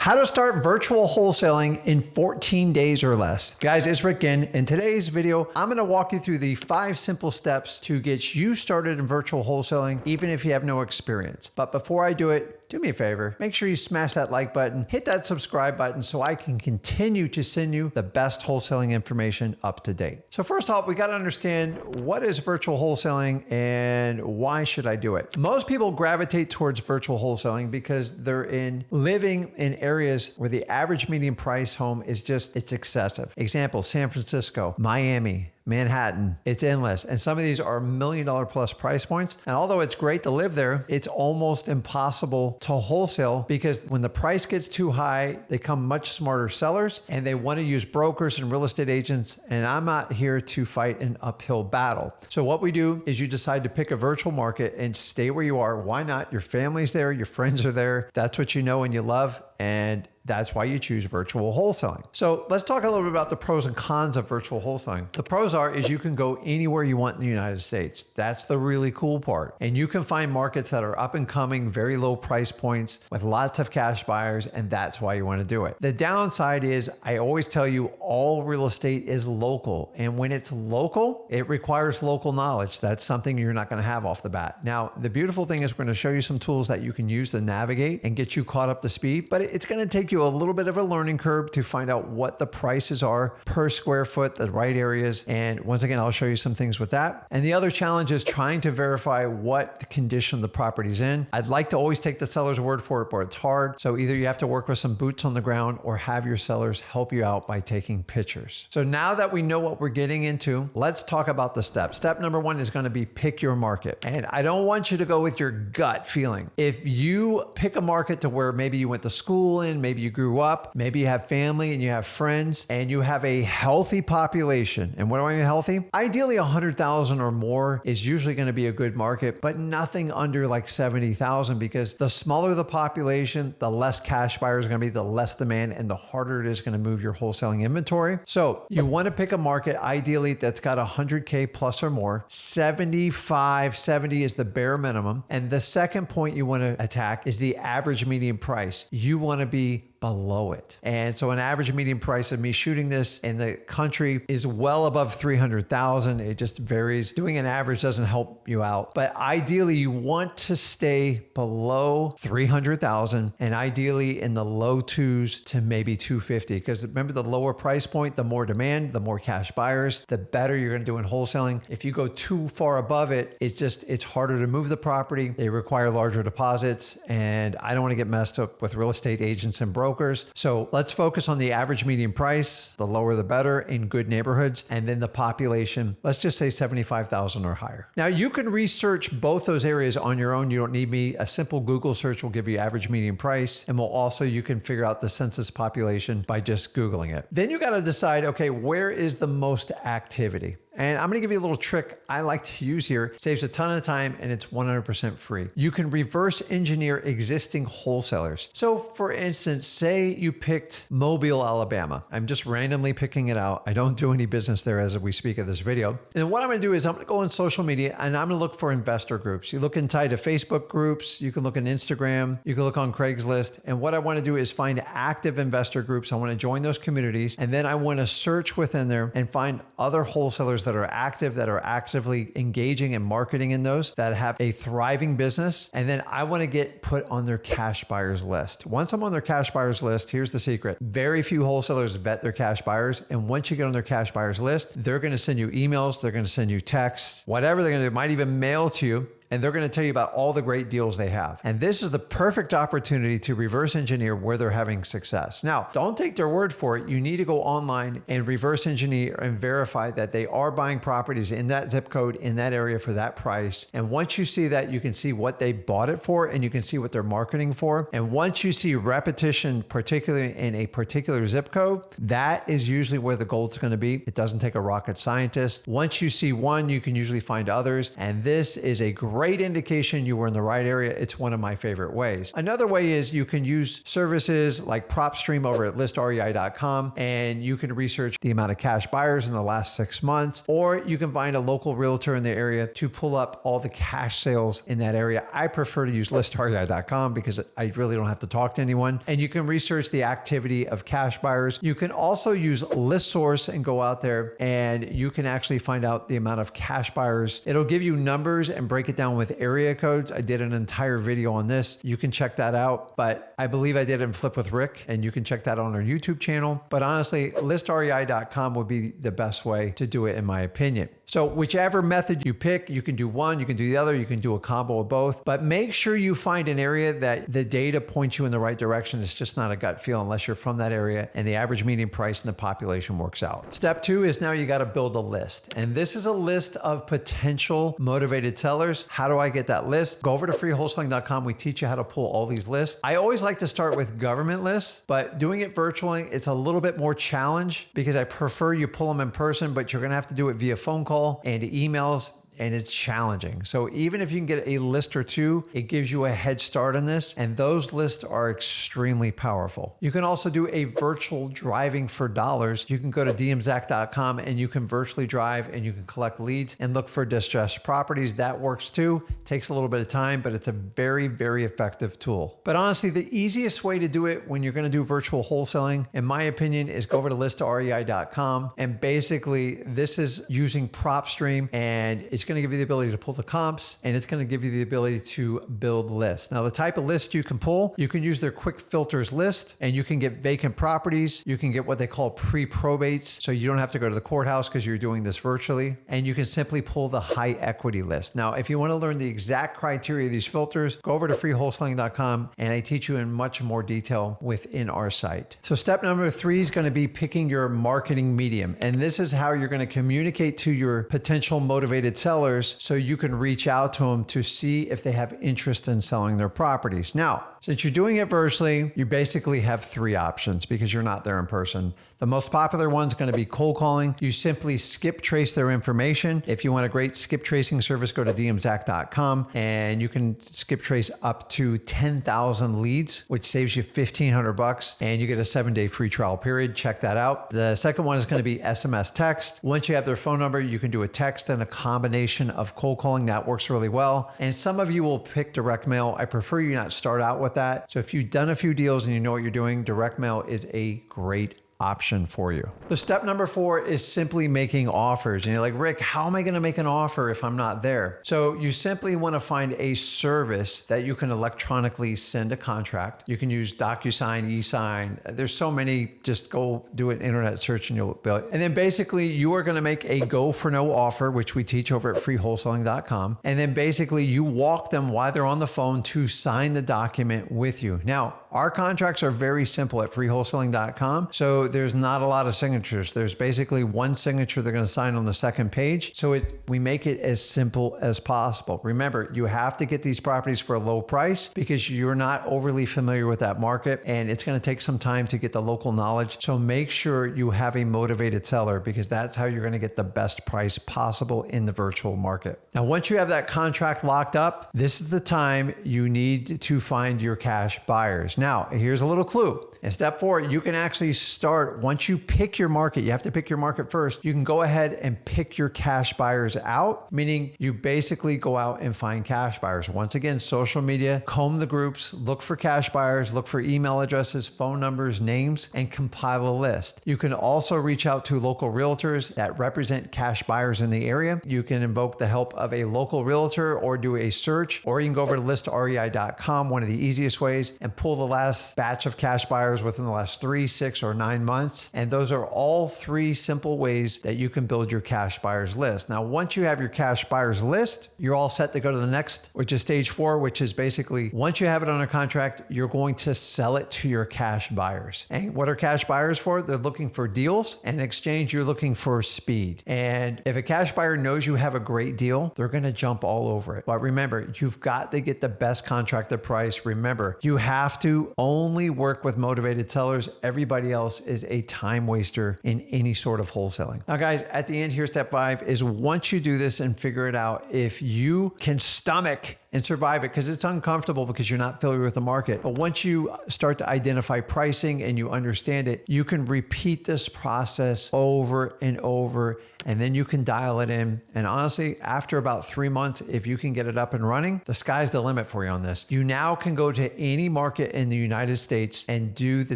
How to start virtual wholesaling in 14 days or less. Guys, it's Rick Ginn. In today's video, I'm going to walk you through the 5 simple steps to get you started in virtual wholesaling, even if you have no experience. But before I do it, do me a favor, make sure you smash that like button, hit that subscribe button so I can continue to send you the best wholesaling information up to date. So first off, we got to understand what is virtual wholesaling and why should I do it? Most people gravitate towards virtual wholesaling because they're living in areas where the average median price home is it's excessive. Example, San Francisco, Miami, Manhattan, it's endless. And some of these are $1 million plus price points. And although it's great to live there, it's almost impossible to wholesale because when the price gets too high, they become much smarter sellers and they want to use brokers and real estate agents. And I'm not here to fight an uphill battle. So what we do is you decide to pick a virtual market and stay where you are. Why not? Your family's there, your friends are there. That's what you know and you love. And that's why you choose virtual wholesaling. So let's talk a little bit about the pros and cons of virtual wholesaling. The pros is you can go anywhere you want in the United States. That's the really cool part. And you can find markets that are up and coming, very low price points with lots of cash buyers. And that's why you want to do it. The downside is I always tell you all real estate is local. And when it's local, it requires local knowledge. That's something you're not going to have off the bat. Now, the beautiful thing is we're going to show you some tools that you can use to navigate and get you caught up to speed, but it's going to take you a little bit of a learning curve to find out what the prices are per square foot, the right areas. And once again, I'll show you some things with that. And the other challenge is trying to verify what condition the property's in. I'd like to always take the seller's word for it, but it's hard. So either you have to work with some boots on the ground or have your sellers help you out by taking pictures. So now that we know what we're getting into, let's talk about the steps. Step number 1 is going to be pick your market. And I don't want you to go with your gut feeling. If you pick a market to where maybe you went to school in, maybe you grew up, maybe you have family and you have friends and you have a healthy population. And what do I mean healthy? Ideally 100,000 or more is usually going to be a good market, but nothing under like 70,000 because the smaller the population, the less cash buyers are going to be, the less demand, and the harder it is going to move your wholesaling inventory. So you want to pick a market ideally that's got 100K plus or more. 75, 70 is the bare minimum. And the second point you want to attack is the average median price. You want to be below it. And so an average median price of me shooting this in the country is well above 300,000. It just varies. Doing an average doesn't help you out. But ideally you want to stay below 300,000 and ideally in the low 2s to maybe 250. Because remember the lower price point, the more demand, the more cash buyers, the better you're going to do in wholesaling. If you go too far above it, it's harder to move the property. They require larger deposits. And I don't want to get messed up with real estate agents and brokers. So let's focus on the average median price, the lower the better in good neighborhoods, and then the population, let's just say 75,000 or higher. Now you can research both those areas on your own. You don't need me. A simple Google search will give you average median price, and you can figure out the census population by just Googling it. Then you got to decide, okay, where is the most activity? And I'm going to give you a little trick I like to use here. It saves a ton of time and it's 100% free. You can reverse engineer existing wholesalers. So for instance, say you picked Mobile, Alabama. I'm just randomly picking it out. I don't do any business there as we speak of this video. And what I'm going to do is I'm going to go on social media and I'm going to look for investor groups. You look inside of Facebook groups. You can look on Instagram. You can look on Craigslist. And what I want to do is find active investor groups. I want to join those communities. And then I want to search within there and find other wholesalers that are actively engaging and marketing in those, that have a thriving business. And then I want to get put on their cash buyers list. Once I'm on their cash buyers list, here's the secret. Very few wholesalers vet their cash buyers. And once you get on their cash buyers list, they're going to send you emails. They're going to send you texts, whatever they're going to do, might even mail to you. And they're going to tell you about all the great deals they have. And this is the perfect opportunity to reverse engineer where they're having success. Now, don't take their word for it. You need to go online and reverse engineer and verify that they are buying properties in that zip code, in that area for that price. And once you see that, you can see what they bought it for and you can see what they're marketing for. And once you see repetition, particularly in a particular zip code, that is usually where the gold's going to be. It doesn't take a rocket scientist. Once you see one, you can usually find others. And this is a great great indication you were in the right area. It's one of my favorite ways. Another way is you can use services like PropStream over at listrei.com, and you can research the amount of cash buyers in the last 6 months, or you can find a local realtor in the area to pull up all the cash sales in that area. I prefer to use listrei.com because I really don't have to talk to anyone, and you can research the activity of cash buyers. You can also use ListSource and go out there and you can actually find out the amount of cash buyers. It'll give you numbers and break it down with area codes. I did an entire video on this. You can check that out, but I believe I did it in Flip with Rick, and you can check that on our YouTube channel. But honestly, listrei.com would be the best way to do it in my opinion. So whichever method you pick, you can do one, you can do the other, you can do a combo of both, but make sure you find an area that the data points you in the right direction. It's just not a gut feel unless you're from that area and the average median price and the population works out. Step 2 is now you got to build a list. And this is a list of potential motivated sellers. How do I get that list? Go over to freewholesaling.com. We teach you how to pull all these lists. I always like to start with government lists, but doing it virtually, it's a little bit more challenge because I prefer you pull them in person, but you're going to have to do it via phone call and emails, and it's challenging. So even if you can get a list or two, it gives you a head start on this, and those lists are extremely powerful. You can also do a virtual driving for dollars. You can go to dmzack.com and you can virtually drive and you can collect leads and look for distressed properties. That works too. Takes a little bit of time, but it's a very, very effective tool. But honestly, the easiest way to do it when you're going to do virtual wholesaling, in my opinion, is go over to listrei.com, and basically this is using PropStream, and it's going to give you the ability to pull the comps, and it's going to give you the ability to build lists. Now, the type of list you can pull, you can use their quick filters list, and you can get vacant properties. You can get what they call pre-probates, so you don't have to go to the courthouse because you're doing this virtually, and you can simply pull the high equity list. Now, if you want to learn the exact criteria of these filters, go over to freewholesaling.com, and I teach you in much more detail within our site. So step number 3 is going to be picking your marketing medium, and this is how you're going to communicate to your potential motivated sellers so you can reach out to them to see if they have interest in selling their properties. Now, since you're doing it virtually, you basically have 3 options because you're not there in person. The most popular one is going to be cold calling. You simply skip trace their information. If you want a great skip tracing service, go to dmzack.com, and you can skip trace up to 10,000 leads, which saves you $1,500, and you get a 7-day free trial period. Check that out. The second one is going to be SMS text. Once you have their phone number, you can do a text and a combination of cold calling. That works really well. And some of you will pick direct mail. I prefer you not start out with that. So if you've done a few deals and you know what you're doing, direct mail is a great option for you. So step number 4 is simply making offers. And you're like, Rick, how am I going to make an offer if I'm not there? So you simply want to find a service that you can electronically send a contract. You can use DocuSign, eSign. There's so many. Just go do an internet search and you'll build it. And then basically you are going to make a go for no offer, which we teach over at freewholesaling.com. And then basically you walk them while they're on the phone to sign the document with you. Now, our contracts are very simple at freewholesaling.com. So there's not a lot of signatures. There's basically one signature they're going to sign on the second page. So we make it as simple as possible. Remember, you have to get these properties for a low price because you're not overly familiar with that market, and it's going to take some time to get the local knowledge. So make sure you have a motivated seller because that's how you're going to get the best price possible in the virtual market. Now, once you have that contract locked up, this is the time you need to find your cash buyers. Now, here's a little clue. In step 4, you can actually start, once you pick your market, you have to pick your market first. You can go ahead and pick your cash buyers out, meaning you basically go out and find cash buyers. Once again, social media, comb the groups, look for cash buyers, look for email addresses, phone numbers, names, and compile a list. You can also reach out to local realtors that represent cash buyers in the area. You can invoke the help of a local realtor or do a search, or you can go over to listrei.com, one of the easiest ways, and pull the last batch of cash buyers within the last 3, 6, or 9 months. And those are all 3 simple ways that you can build your cash buyers list. Now, once you have your cash buyers list, you're all set to go to the next, which is stage 4, which is basically once you have it under contract, you're going to sell it to your cash buyers. And what are cash buyers for? They're looking for deals. And in exchange, you're looking for speed. And if a cash buyer knows you have a great deal, they're going to jump all over it. But remember, you've got to get the best contracted price. Remember, you have to only work with motivated sellers. Everybody else is a time waster in any sort of wholesaling. Now, guys, at the end here, step 5 is once you do this and figure it out, if you can stomach and survive it, because it's uncomfortable because you're not familiar with the market. But once you start to identify pricing and you understand it, you can repeat this process over and over, and then you can dial it in. And honestly, after about 3 months, if you can get it up and running, the sky's the limit for you on this. You now can go to any market in the United States and do the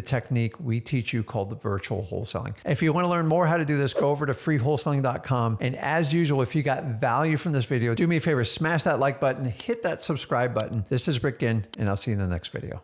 technique we teach you called the virtual wholesaling. If you want to learn more how to do this, go over to freewholesaling.com. And as usual, if you got value from this video, do me a favor, smash that like button, hit that subscribe button. This is Rick Ginn, and I'll see you in the next video.